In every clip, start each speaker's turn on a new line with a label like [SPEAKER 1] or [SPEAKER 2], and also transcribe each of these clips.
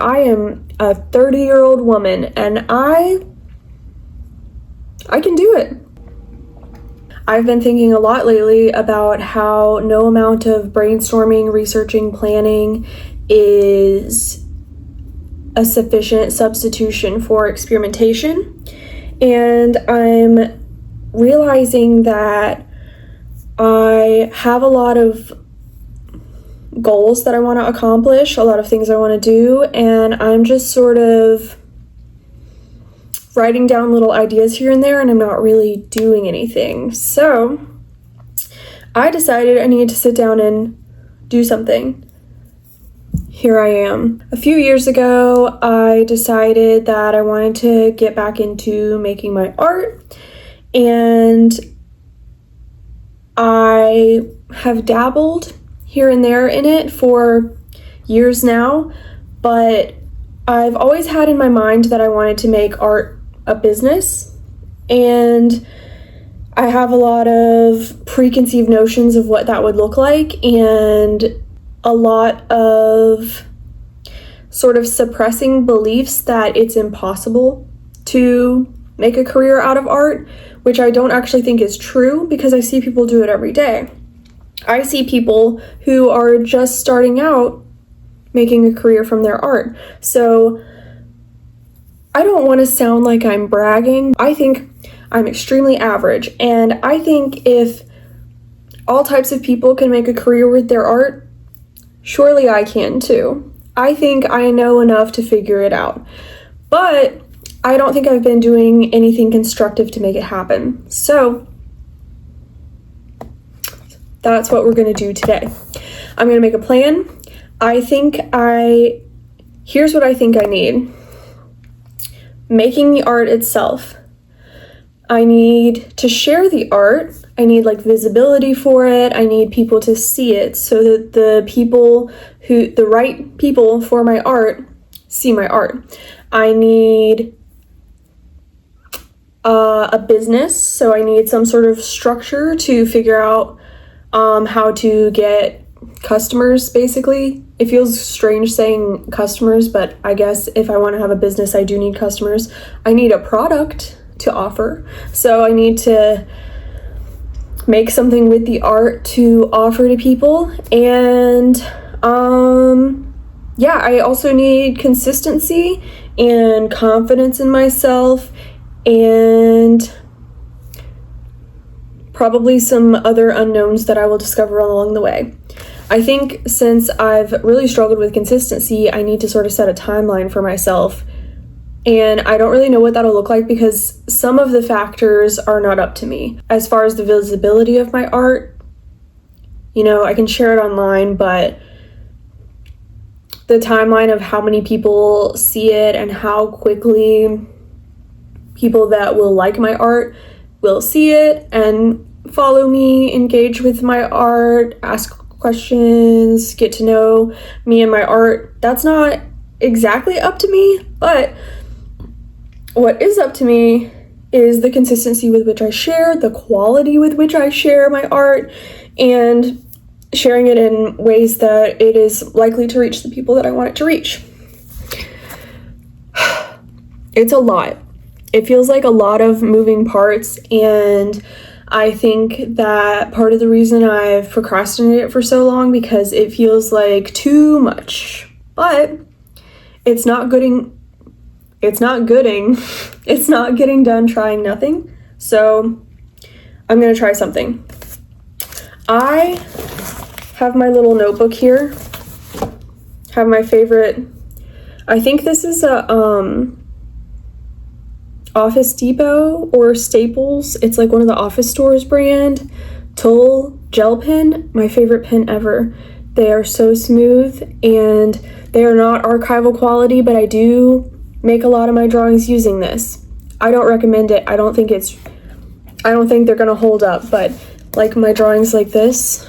[SPEAKER 1] I am a 30-year-old woman and I can do it. I've been thinking a lot lately about how no amount of brainstorming, researching, planning is a sufficient substitution for experimentation. And I'm realizing that I have a lot of goals that I want to accomplish, a lot of things I want to do, and I'm just sort of writing down little ideas here and there, and I'm not really doing anything. So I decided I needed to sit down and do something. Here I am. A few years ago, I decided that I wanted to get back into making my art, and I have dabbled here and there in it for years now, but I've always had in my mind that I wanted to make art a business, and I have a lot of preconceived notions of what that would look like, and a lot of sort of suppressing beliefs that it's impossible to make a career out of art, which I don't actually think is true because I see people do it every day. I see people who are just starting out making a career from their art. So I don't want to sound like I'm bragging. I think I'm extremely average, and I think if all types of people can make a career with their art, surely I can too. I think I know enough to figure it out, but I don't think I've been doing anything constructive to make it happen. So that's what we're going to do today. I'm going to make a plan. Here's what I think I need. Making the art itself. I need to share the art. I need like visibility for it. I need people to see it so that the right people for my art see my art. I need a business, so I need some sort of structure to figure out how to get customers, basically. It feels strange saying customers, but I guess if I want to have a business, I do need customers. I need a product to offer, so I need to make something with the art to offer to people. And I also need consistency and confidence in myself, and probably some other unknowns that I will discover along the way. I think since I've really struggled with consistency, I need to sort of set a timeline for myself. And I don't really know what that'll look like because some of the factors are not up to me. As far as the visibility of my art, I can share it online, but the timeline of how many people see it and how quickly people that will like my art will see it and follow me, engage with my art, ask questions, get to know me and my art, that's not exactly up to me, but what is up to me is the consistency with which I share, the quality with which I share my art, and sharing it in ways that it is likely to reach the people that I want it to reach. It's a lot. It feels like a lot of moving parts, and I think that part of the reason I've procrastinated it for so long because it feels like too much, but it's not getting done trying nothing. So I'm gonna try something. I have my little notebook here, have my favorite, I think this is a Office Depot or Staples. It's like one of the office stores brand. Tulle gel pen, my favorite pen ever. They are so smooth and they are not archival quality, but I do make a lot of my drawings using this. I don't recommend it. I don't think they're gonna hold up, but like my drawings like this,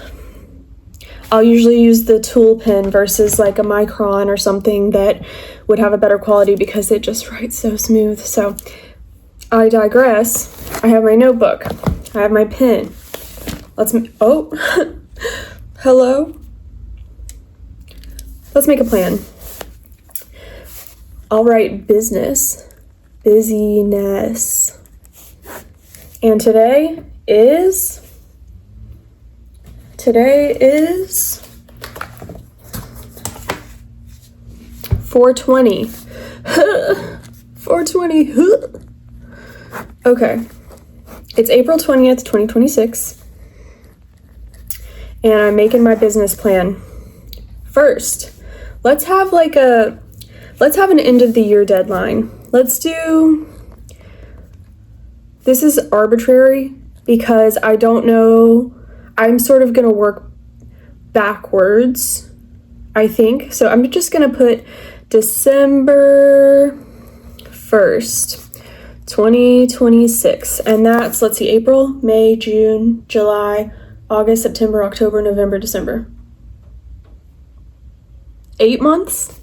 [SPEAKER 1] I'll usually use the Tulle pen versus like a Micron or something that would have a better quality because it just writes so smooth. So I digress. I have my notebook. I have my pen. Hello? Let's make a plan. I'll write business. Busyness. And today is 420. 420. Okay. It's April 20th, 2026. And I'm making my business plan. First, let's have an end of the year deadline. This is arbitrary because I don't know. I'm sort of going to work backwards, I think. So I'm just going to put December 1st, 2026. And that's, let's see, April, May, June, July, August, September, October, November, December. 8 months?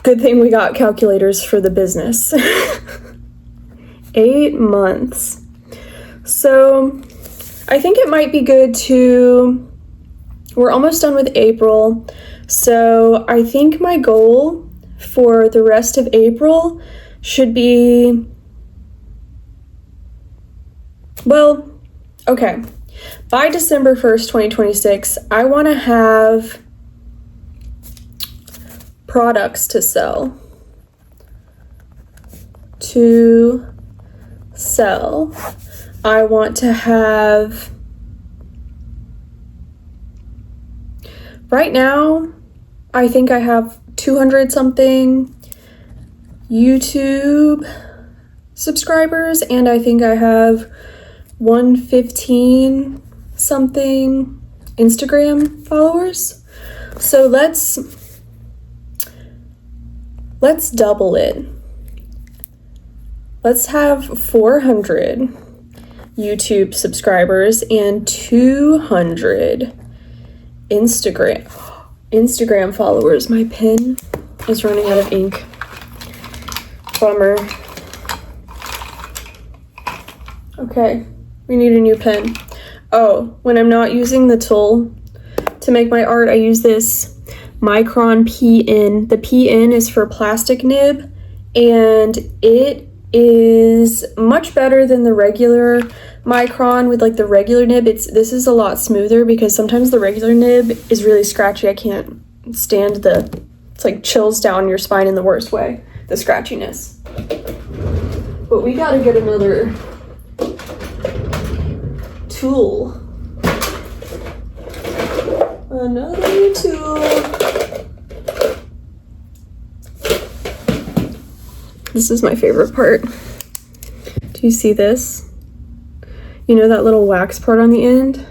[SPEAKER 1] Good thing we got calculators for the business. 8 months. So I think it might be good we're almost done with April. So I think my goal for the rest of April should be, well, okay. By December 1st, 2026, I want to have products to sell. I want to have, right now, I think I have 200 something YouTube subscribers, and I think I have 115 something Instagram followers. So let's double it. Let's have 400 YouTube subscribers and 200 Instagram followers. My pen is running out of ink. Bummer. Okay, we need a new pen. Oh, when I'm not using the tool to make my art, I use this Micron PN. The PN is for plastic nib, and it is much better than the regular Micron with like the regular nib. This is a lot smoother because sometimes the regular nib is really scratchy. I can't stand it's like chills down your spine in the worst way, the scratchiness. But we gotta get another tool. Another tool. This is my favorite part. Do you see this? You know that little wax part on the end?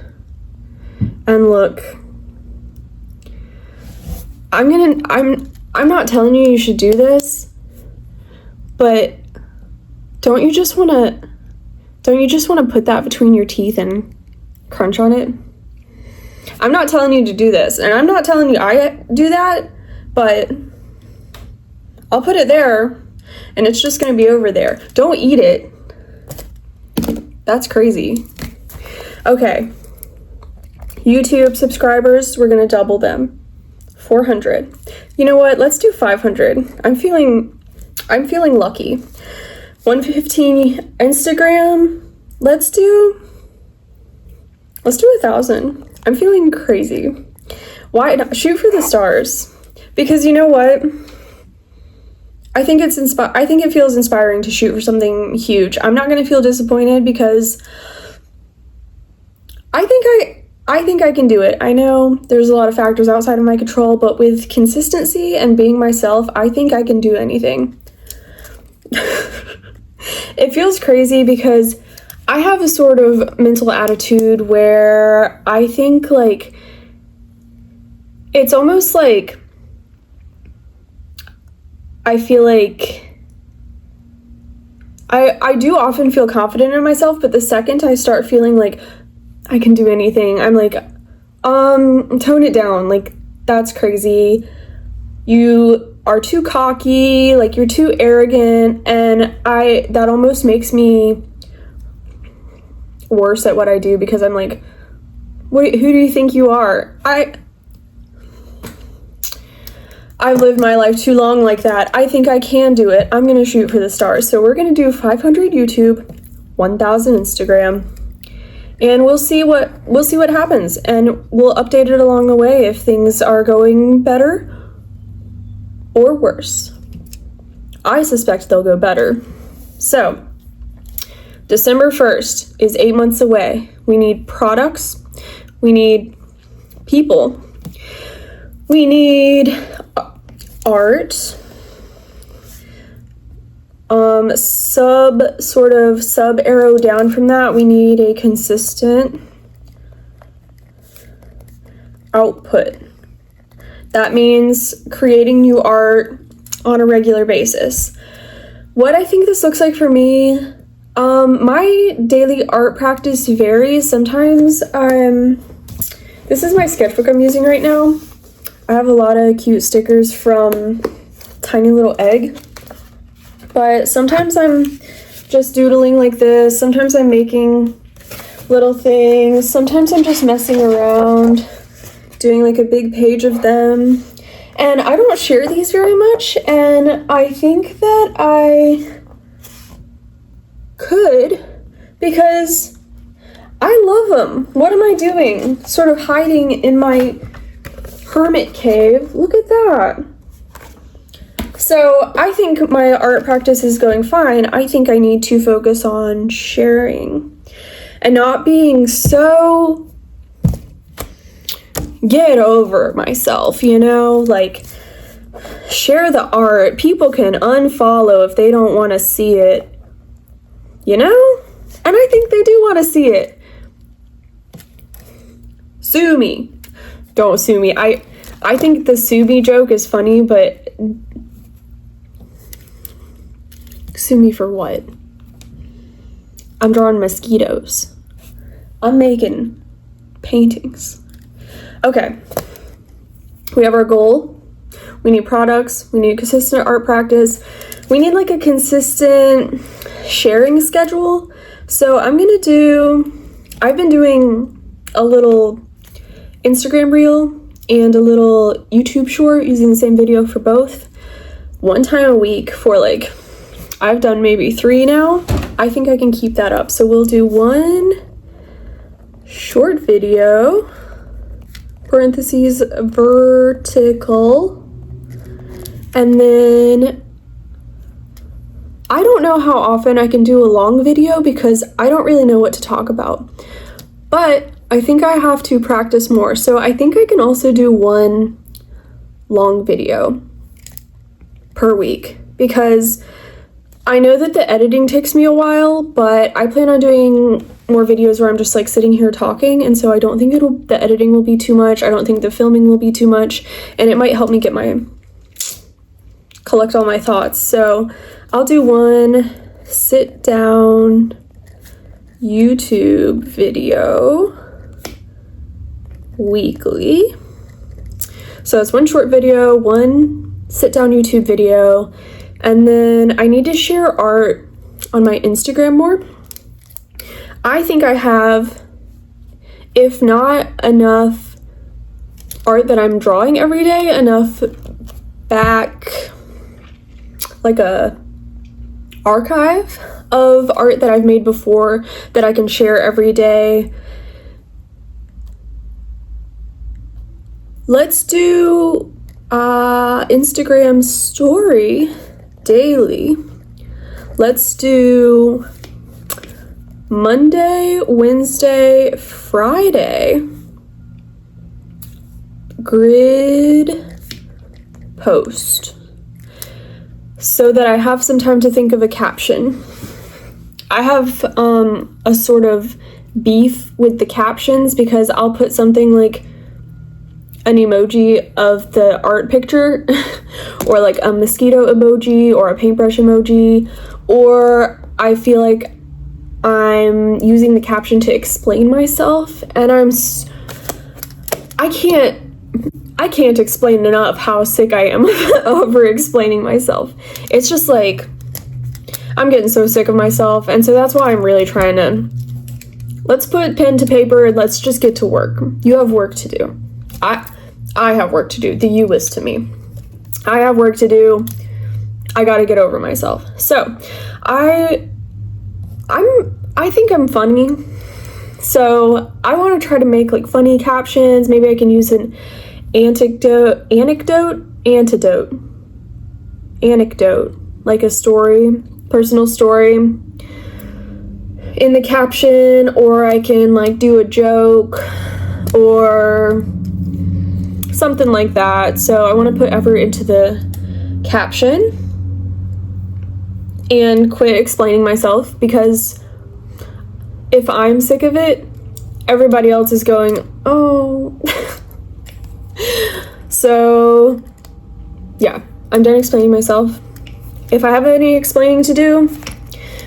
[SPEAKER 1] And look. I'm not telling you should do this, but don't you just want to put that between your teeth and crunch on it? I'm not telling you to do this, and I'm not telling you I do that, but I'll put it there, and it's just going to be over there. Don't eat it. That's crazy. Okay. YouTube subscribers, we're going to double them. 400. You know what? Let's do 500. I'm feeling lucky. 115 Instagram. Let's do 1,000. I'm feeling crazy. Why not? Shoot for the stars. Because you know what? I think it feels inspiring to shoot for something huge. I'm not going to feel disappointed because I think I can do it. I know there's a lot of factors outside of my control, but with consistency and being myself, I think I can do anything. It feels crazy because I have a sort of mental attitude where I think like it's almost like I feel like I do often feel confident in myself, but the second I start feeling like I can do anything, I'm like, tone it down. Like, that's crazy. You are too cocky, like you're too arrogant, and that almost makes me worse at what I do because I'm like, who do you think you are? I've lived my life too long like that. I think I can do it. I'm gonna shoot for the stars. So we're gonna do 500 YouTube, 1,000 Instagram, and we'll see what happens, and we'll update it along the way if things are going better or worse. I suspect they'll go better. So December 1st is 8 months away. We need products, we need people, we need art, sub arrow down from that, we need a consistent output. That means creating new art on a regular basis. What I think this looks like for me, my daily art practice varies. Sometimes this is my sketchbook I'm using right now. I have a lot of cute stickers from Tiny Little Egg, but sometimes I'm just doodling like this. Sometimes I'm making little things. Sometimes I'm just messing around, doing like a big page of them. And I don't share these very much, and I think that I could, because I love them. What am I doing? Sort of hiding in my hermit cave. Look at that. So I think my art practice is going fine. I think I need to focus on sharing and not being so get over myself, you know, like share the art. People can unfollow if they don't want to see it, you know? And I think they do want to see it. Sue me. Don't sue me. I think the sue me joke is funny, but sue me for what? I'm drawing mosquitoes. I'm making paintings. Okay, we have our goal. We need products. We need consistent art practice. We need like a consistent sharing schedule. So I've been doing a little Instagram reel and a little YouTube short using the same video for both, one time a week for like, I've done maybe 3 now. I think I can keep that up. So we'll do one short video, parentheses vertical, and then I don't know how often I can do a long video because I don't really know what to talk about, but I think I have to practice more. So I think I can also do one long video per week, because I know that the editing takes me a while, but I plan on doing more videos where I'm just like sitting here talking, and so I don't think the editing will be too much. I don't think the filming will be too much, and it might help me collect all my thoughts. So I'll do one sit down YouTube video weekly. So it's one short video, one sit down YouTube video, and then I need to share art on my Instagram more. I think I have, if not enough art that I'm drawing every day, enough back, like a archive of art that I've made before that I can share every day. Let's do Instagram story daily. Let's do Monday, Wednesday, Friday grid post, so that I have some time to think of a caption. I have a sort of beef with the captions because I'll put something like an emoji of the art picture or like a mosquito emoji or a paintbrush emoji, or I feel like I'm using the caption to explain myself, and I can't explain enough how sick I am over explaining myself. It's just like, I'm getting so sick of myself, and so that's why I'm really trying to, let's put pen to paper and let's just get to work. You have work to do. I have work to do. The you is to me. I have work to do. I gotta get over myself. So I think I'm funny. So I want to try to make like funny captions. Maybe I can use an anecdote, like a story, personal story in the caption, or I can like do a joke or something like that. So I want to put effort into the caption and quit explaining myself, because if I'm sick of it, everybody else is going, oh. So, yeah, I'm done explaining myself. If I have any explaining to do,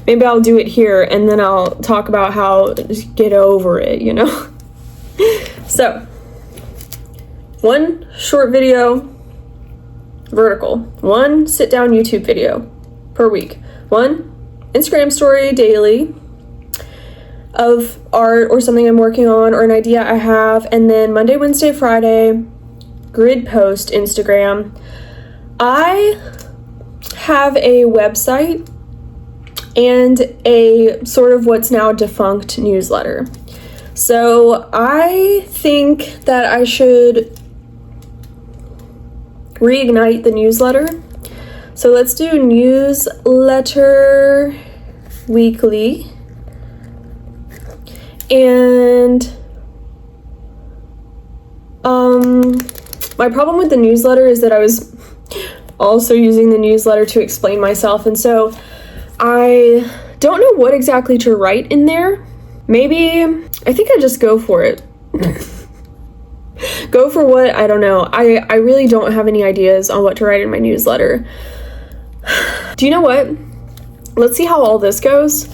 [SPEAKER 1] maybe I'll do it here, and then I'll talk about how to get over it, you know? So, one short video, vertical. One sit-down YouTube video per week. One Instagram story daily of art or something I'm working on or an idea I have, and then Monday, Wednesday, Friday, grid post Instagram. I have a website and a sort of what's now defunct newsletter. So I think that I should reignite the newsletter. So let's do newsletter weekly. And my problem with the newsletter is that I was also using the newsletter to explain myself, and so I don't know what exactly to write in there. Maybe I think I just go for it. Go for what? I don't know. I really don't have any ideas on what to write in my newsletter. Do you know what? Let's see how all this goes.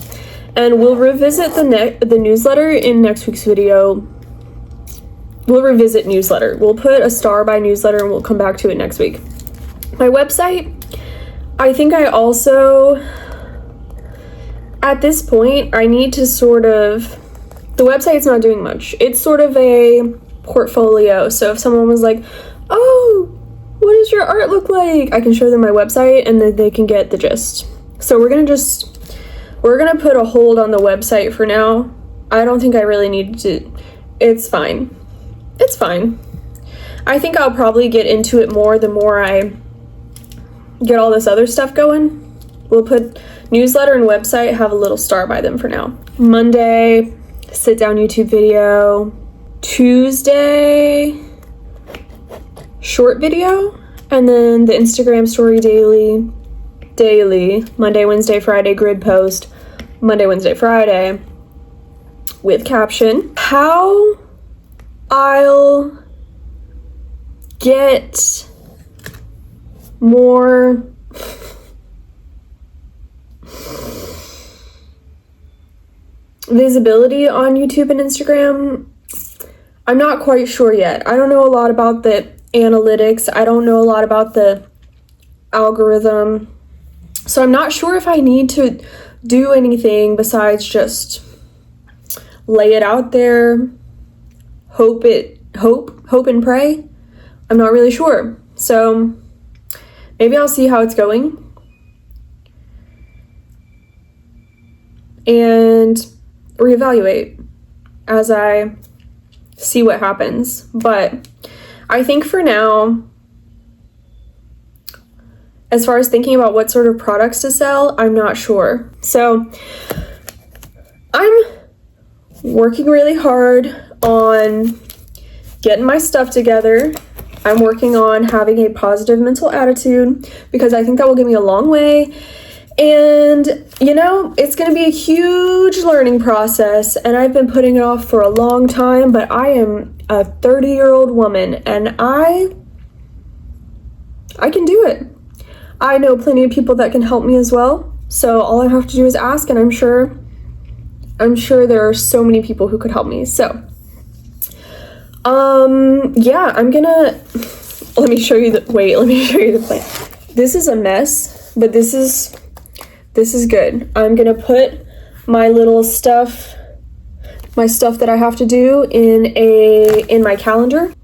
[SPEAKER 1] And we'll revisit the newsletter in next week's video. We'll revisit newsletter. We'll put a star by newsletter and we'll come back to it next week. My website, I think I also, at this point, I need to sort of, the website's not doing much. It's sort of a portfolio. So if someone was like, oh, what does your art look like? I can show them my website and then they can get the gist. So we're gonna put a hold on the website for now. I don't think I really need to. It's fine. It's fine. I think I'll probably get into it more the more I get all this other stuff going. We'll put newsletter and website, have a little star by them for now. Monday, sit down YouTube video. Tuesday, short video. And then the Instagram story daily. Monday, Wednesday, Friday, grid post. Monday, Wednesday, Friday with caption. How I'll get more visibility on YouTube and Instagram, I'm not quite sure yet. I don't know a lot about the analytics. I don't know a lot about the algorithm. So I'm not sure if I need to do anything besides just lay it out there, hope and pray. I'm not really sure. So maybe I'll see how it's going and reevaluate as I see what happens. But I think for now, as far as thinking about what sort of products to sell, I'm not sure. So I'm working really hard on getting my stuff together. I'm working on having a positive mental attitude because I think that will get me a long way. And, you know, it's going to be a huge learning process, and I've been putting it off for a long time, but I am a 30-year-old woman, and I can do it. I know plenty of people that can help me as well, so all I have to do is ask, and I'm sure there are so many people who could help me. So, yeah, let me show you the plan. This is a mess, but this is good. I'm gonna put my little stuff, my stuff that I have to do in my calendar.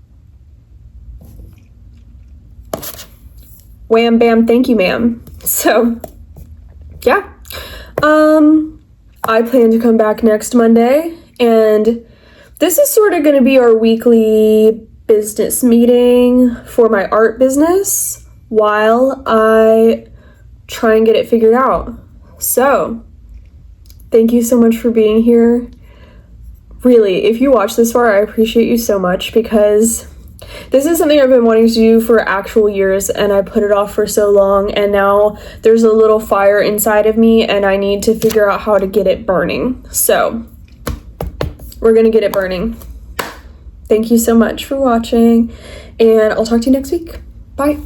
[SPEAKER 1] wham bam, thank you ma'am. So yeah, I plan to come back next Monday, and this is sort of going to be our weekly business meeting for my art business while I try and get it figured out. So thank you so much for being here. Really, if you watch this far, I appreciate you so much, because this is something I've been wanting to do for actual years, and I put it off for so long, and now there's a little fire inside of me and I need to figure out how to get it burning. So we're gonna get it burning. Thank you so much for watching, and I'll talk to you next week. Bye.